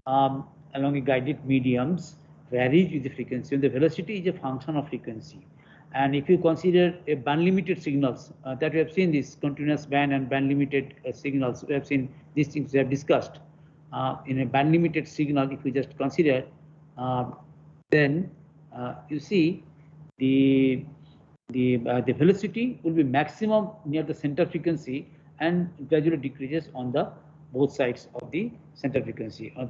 along a guided mediums varies with the frequency. And the velocity is a function of frequency. And if you consider a band limited signals, that we have seen this continuous band and band limited signals, we have seen these things we have discussed. In a band limited signal, if we just consider, uh, then you see the the velocity will be maximum near the center frequency and gradually decreases on the both sides of the center frequency, on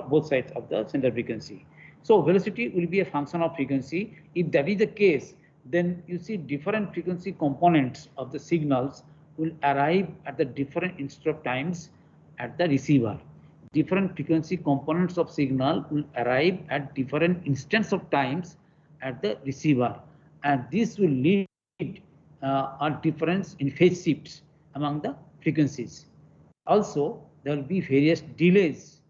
both sides of the center frequency. So velocity will be a function of frequency. If that is the case, then you see different frequency components of the signals will arrive at the different instant of times at the receiver. Different frequency components of signal will arrive at different instants of times at the receiver, and this will lead a difference in phase shifts among the frequencies. Also, there will be various delays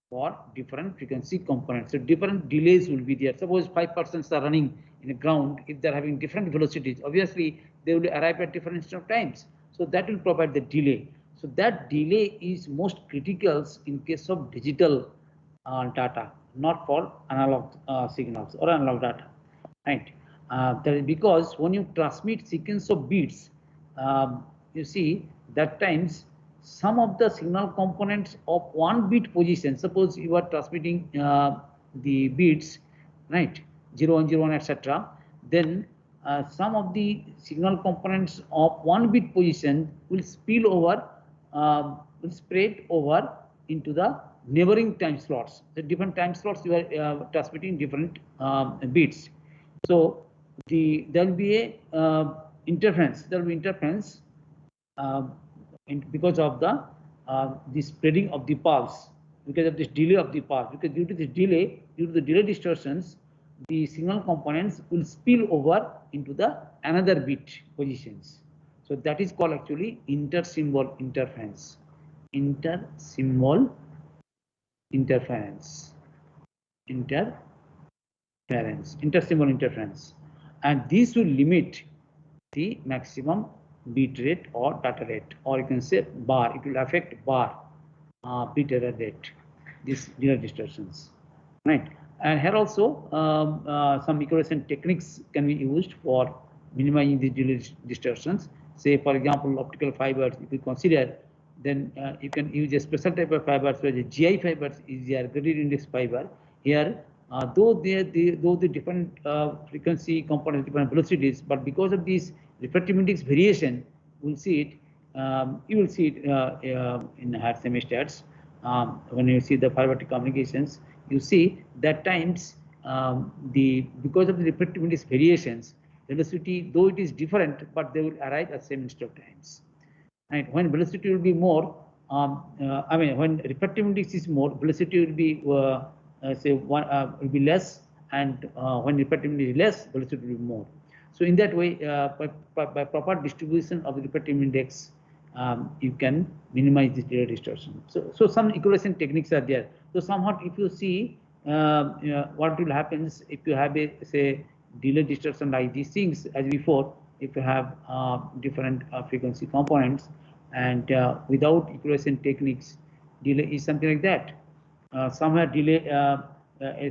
for different frequency components. So different delays will be there. Suppose 5 persons are running in the ground. If they're having different velocities, obviously they will arrive at different instant of times. So that will provide the delay. So that delay is most critical in case of digital data, not for analog signals or analog data, right? That is because when you transmit sequence of bits, you see that times some of the signal components of one bit position, suppose you are transmitting the bits, right, 0101 etc., then some of the signal components of one bit position will spill over, will spread over into the neighboring time slots. The different time slots you are transmitting different bits. So there will be a interference. There will be interference because of the spreading of the pulse, because of this delay of the pulse. Because due to the delay distortions, the signal components will spill over into the another bit positions. So that is called actually inter-symbol interference. Inter-symbol interference. Inter-symbol interference, and this will limit the maximum bit rate or data rate, or you can say bar. It will affect bar bit error rate, these delay distortions, right? And here also some equalization techniques can be used for minimizing the delay distortions. Say for example, optical fibers, if you consider, then you can use a special type of fibers where the GI fibers is the gradient index fiber. Here, though the different frequency components, different velocities, but because of this refractive index variation, we'll see it. You will see it in higher semesters when you see the fiber optic communications. You see that times because of the refractive index variations, velocity, though it is different, but they will arrive at same instant of times. Right? When velocity will be more, when refractive index is more, velocity will be say one will be less, and when refractive index is less, velocity will be more. So in that way, by proper distribution of the refractive index, you can minimize this delay distortion. So some equalization techniques are there. So somehow, if you see what will happen if you have a say delay distortion like these things as before, if you have different frequency components, and without equalization techniques, delay is something like that. Somewhere delay,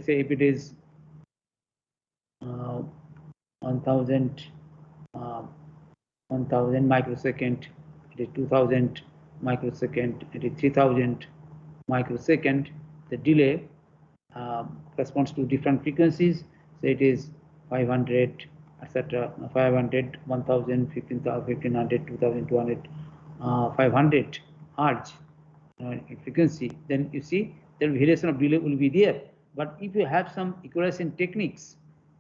say if it is 1000 1000 microsecond, it is 2000 microsecond, it is 3000 microsecond. The delay corresponds to different frequencies. So it is 500, etc. 500, 1000, 1500, 2200, 500 hertz frequency. Then you see the variation of delay will be there. But if you have some equalization techniques,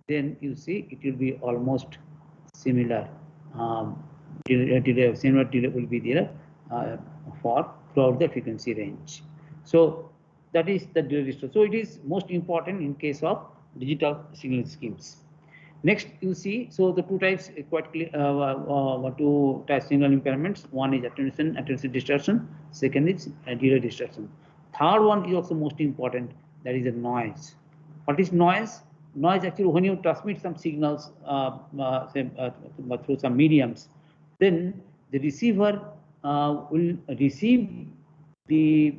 then you see it will be almost similar. Similar delay will be there for throughout the frequency range. So that is the delay distortion. So it is most important in case of digital signal schemes. Next, you see, so the two types quite clear. Two types signal impairments. One is attenuation distortion. Second is delay distortion. Third one is also most important. That is the noise. What is noise? Noise actually when you transmit some signals through some mediums, then the receiver will receive the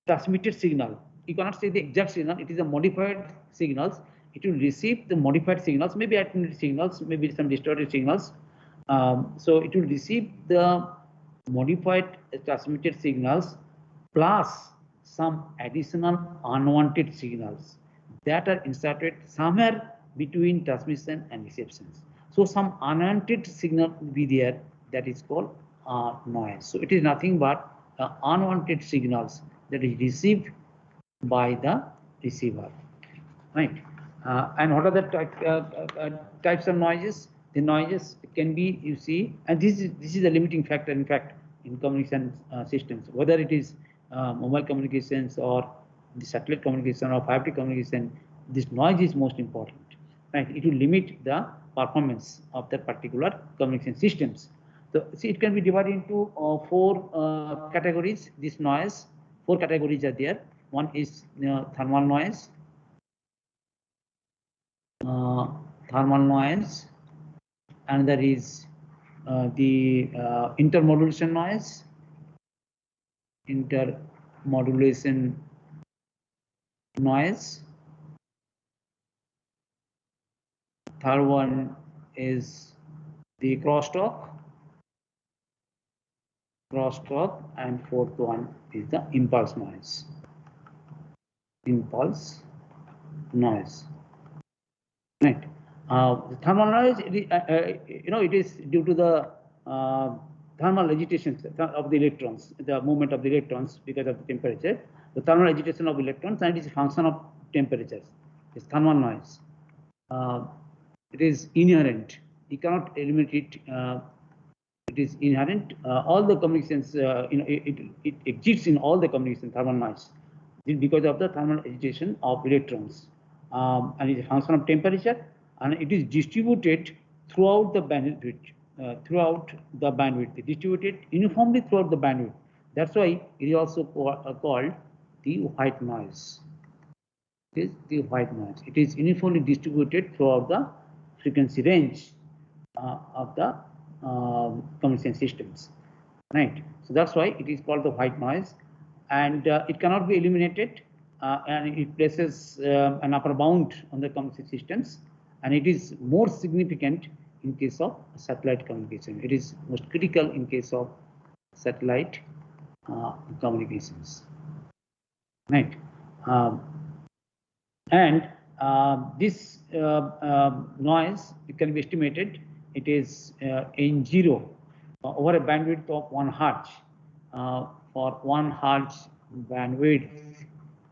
transmitted signal. You cannot say the exact signal. It is a modified signals. It will receive the modified signals, maybe attenuated signals, maybe some distorted signals. So it will receive the modified transmitted signals plus some additional unwanted signals that are inserted somewhere between transmission and receptions. So some unwanted signal will be there, that is called noise. So it is nothing but unwanted signals that is received by the receiver, right? And what are the types of noises? The noises can be, you see, and this is a limiting factor, in fact, in communication systems, whether it is mobile communications or the satellite communication or 5G communication. This noise is most important, right? It will limit the performance of that particular communication systems. So see, it can be divided into four categories. This noise, four categories are there. One is thermal noise, another is the intermodulation noise, third one is the crosstalk, and fourth one is the impulse noise. Right. The thermal noise, it is due to the thermal agitation of the electrons, the movement of the electrons because of the temperature. The thermal agitation of electrons, and it is a function of temperatures. It's thermal noise. It is inherent. You cannot eliminate it. It is inherent. All the communications, it exists in all the communications. Thermal noise, because of the thermal agitation of electrons, and it's a function of temperature, and it is distributed throughout the bandwidth. Distributed uniformly throughout the bandwidth. That's why it is also called the white noise. It is the white noise. It is uniformly distributed throughout the frequency range of the communication systems, right? So that's why it is called the white noise, and it cannot be eliminated, and it places an upper bound on the communication systems, and it is more significant in case of satellite communication. It is most critical in case of satellite communications, right? And this noise, it can be estimated. It is N0 over a bandwidth of 1 Hz. For 1 Hz bandwidth,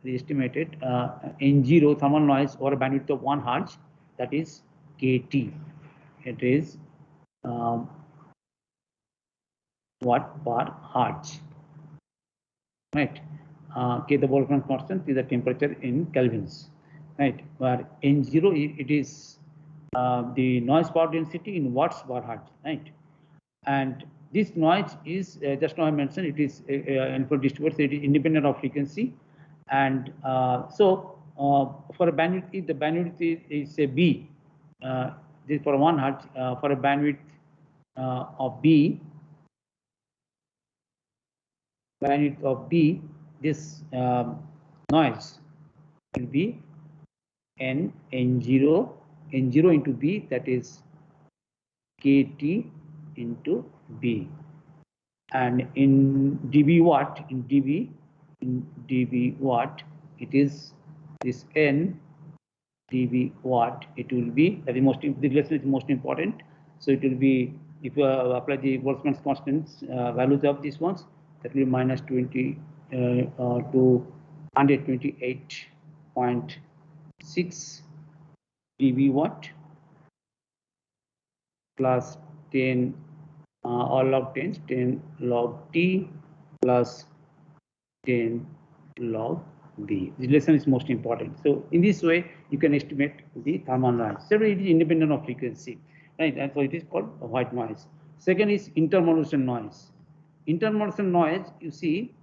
the estimated N0 thermal noise over a bandwidth of 1 Hz, that is KT. It is watt per Hz, right? K, the Boltzmann constant, is the temperature in kelvins, right? Where N0, it is the noise power density in watts per hertz, right? And this noise is, just now I mentioned, it is input distributed, so it is independent of frequency. And so for a bandwidth, if the bandwidth is a B, this for 1 hertz, for a bandwidth of B, this noise will be N0 into B, that is KT into B, and in dB watt, it is this N dB watt. It will be, that is the relation is most important. So it will be, if you apply the Boltzmann's constants values of these ones, that will be minus 20 to 128.6 dB watt plus 10 all log 10 log T plus 10 log B. This relation is most important. So in this way, you can estimate the thermal noise. So it is independent of frequency, right? And so it is called a white noise. Second is intermodulation noise. Intermodulation noise, you see,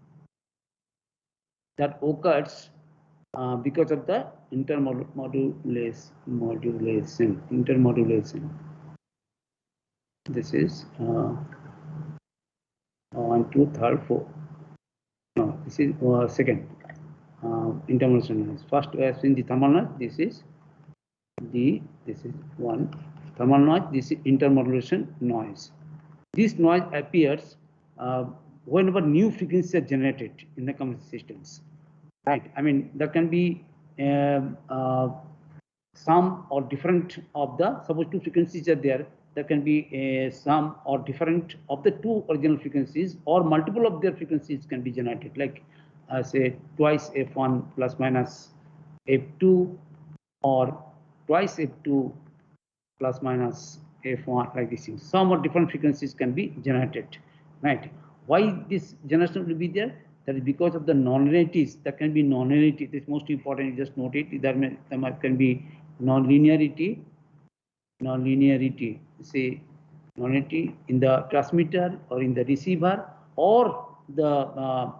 that occurs because of the intermodulation. This is 1, 2, 3, 4. No, this is second. intermodulation noise. First, we have seen the thermal noise. This is one thermal noise. This is intermodulation noise. This noise appears whenever new frequencies are generated in the communication systems. Right. I mean, there can be some or different of the, suppose two frequencies are there, there can be some or different of the two original frequencies, or multiple of their frequencies can be generated, like say twice f1 plus minus f2, or twice f2 plus minus f1, like these things. Some or different frequencies can be generated, right? Why this generation will be there? That is because of the nonlinearities. There can be nonlinearity. This is most important. You just note it. There can be nonlinearity. Say nonlinearity in the transmitter or in the receiver or the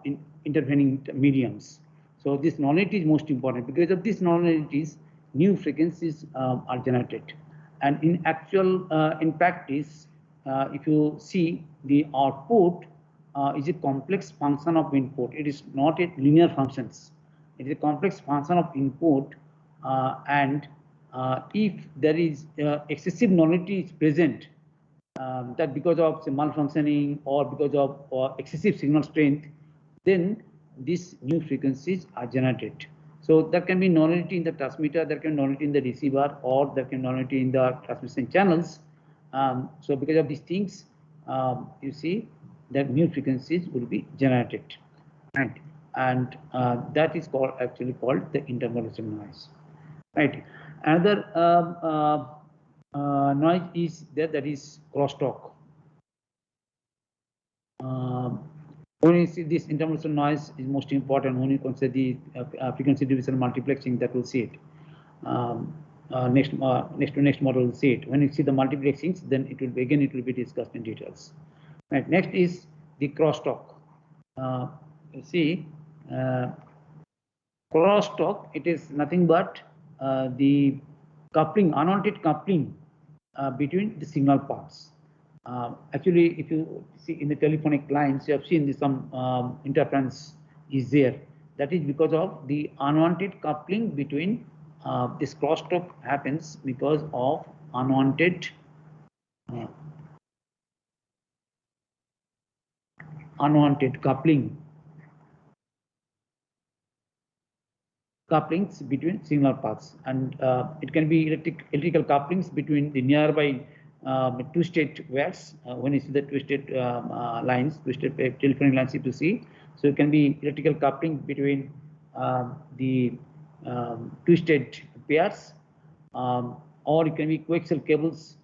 intervening mediums. So this nonlinearity is most important. Because of these nonlinearities, new frequencies are generated. And in actual, in practice, if you see, the output is a complex function of input. It is not a linear functions. It is a complex function of input, and if there is excessive nonlinearity is present, that because of say, malfunctioning or because of excessive signal strength, then these new frequencies are generated. So there can be nonlinearity in the transmitter, there can be nonlinearity in the receiver, or there can be nonlinearity in the transmission channels. So because of these things, you see that new frequencies will be generated, right? And that is actually called the intermodulation noise, right? Another noise is there, that is crosstalk. When you see this intermodulation noise is most important when you consider the frequency division multiplexing, that will see it. Next model will see it. When you see the multiplexings, then it will be discussed in details. Right. Next is the crosstalk. You see, crosstalk, it is nothing but the coupling, unwanted coupling between the signal paths. Actually, if you see in the telephonic lines, you have seen some interference is there. That is because of the unwanted coupling between this crosstalk happens because of unwanted couplings between signal paths, and it can be electrical couplings between the nearby twisted wires. When you see the twisted lines, twisted telephonic lines, if you see, so it can be electrical coupling between the twisted pairs, or it can be coaxial cables.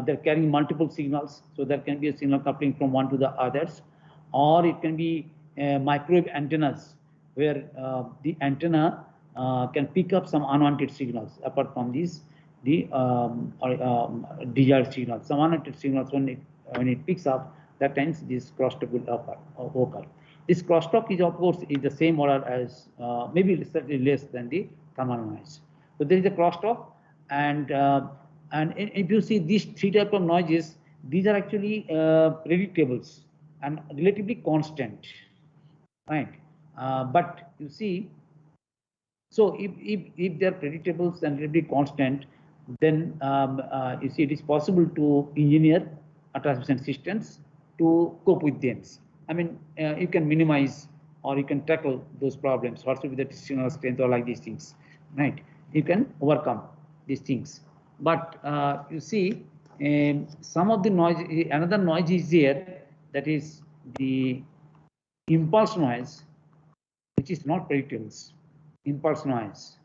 They're carrying multiple signals, so there can be a signal coupling from one to the others, or it can be microwave antennas, where the antenna can pick up some unwanted signals apart from these the desired signals. Some unwanted signals, when it picks up, that times this crosstalk will occur. This crosstalk is, of course, is the same order as maybe slightly less than the thermal noise. So there is a crosstalk, and if you see these three types of noises, these are actually predictables and relatively constant, right? But you see, so if they are predictables and relatively constant, then you see it is possible to engineer transmission systems to cope with them. I mean, you can minimize or you can tackle those problems. What should be the signal strength or like these things, right? You can overcome these things. But you see, some of the noise, another noise is there, that is the impulse noise, which is not predictables. Impulse noise.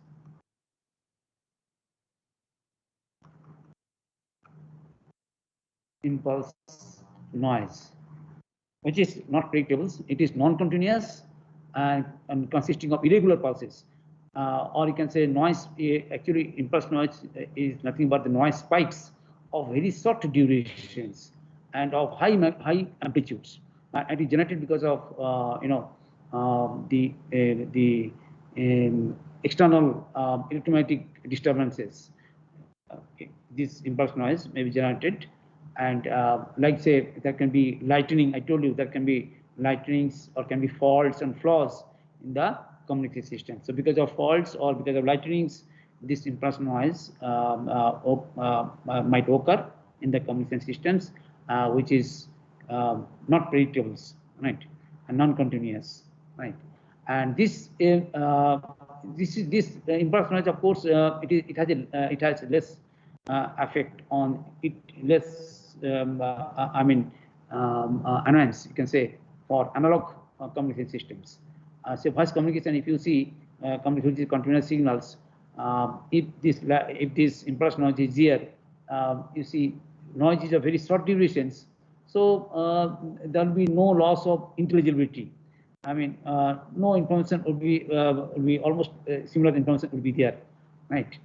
Impulse noise, which is not predictable. It is non-continuous and consisting of irregular pulses. Or you can say noise, actually impulse noise is nothing but the noise spikes of very short durations and of high amplitudes. And it is generated because of the external electromagnetic disturbances. This impulse noise may be generated, and like say there can be lightning. I told you there can be lightnings or can be faults and flaws in the communication system. So because of faults or because of lightnings, this impulse noise might occur in the communication systems, which is not predictable, right, and non-continuous, right. And this impulse noise, of course, it has less effect on it, less annoyance, you can say, for analog communication systems. So voice communication, if you see communication continuous signals, if this impulse noise is here, you see noise is of very short durations, so there will be no loss of intelligibility. I mean, no information will be almost similar information will be there, right?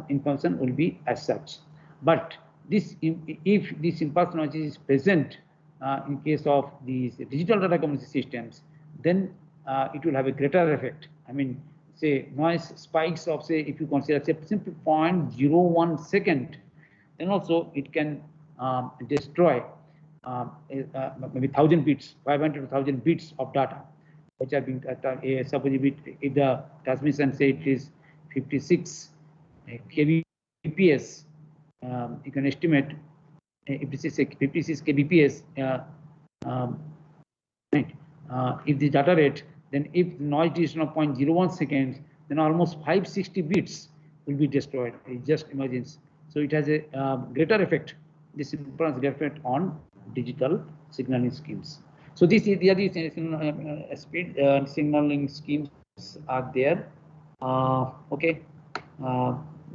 Information will be as such. But this, if this impulse noise is present in case of these digital data communication systems, then it will have a greater effect. I mean, say noise spikes of, say, if you consider, say, simply 0.01 second, then also it can destroy maybe 1,000 bits, 500 to 1,000 bits of data, which are being suppose if the transmission, say, it is 56 kbps, you can estimate if this is 56 kbps, right? If the data rate, then if noise duration of 0.01 seconds, then almost 560 bits will be destroyed. It just imagines. So it has a greater effect, this impulse effect, on digital signaling schemes. So these speed signaling schemes are there. Okay.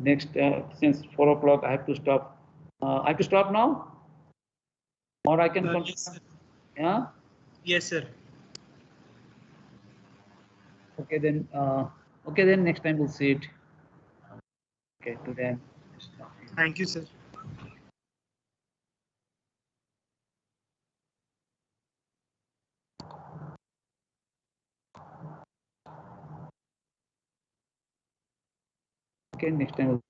Next, since 4 o'clock, I have to stop. I have to stop now, or I can continue. Yes, Yeah. yes, sir. Okay, then. Okay, then next time we'll see it. Okay, to then. Thank you, sir. Okay, next time we'll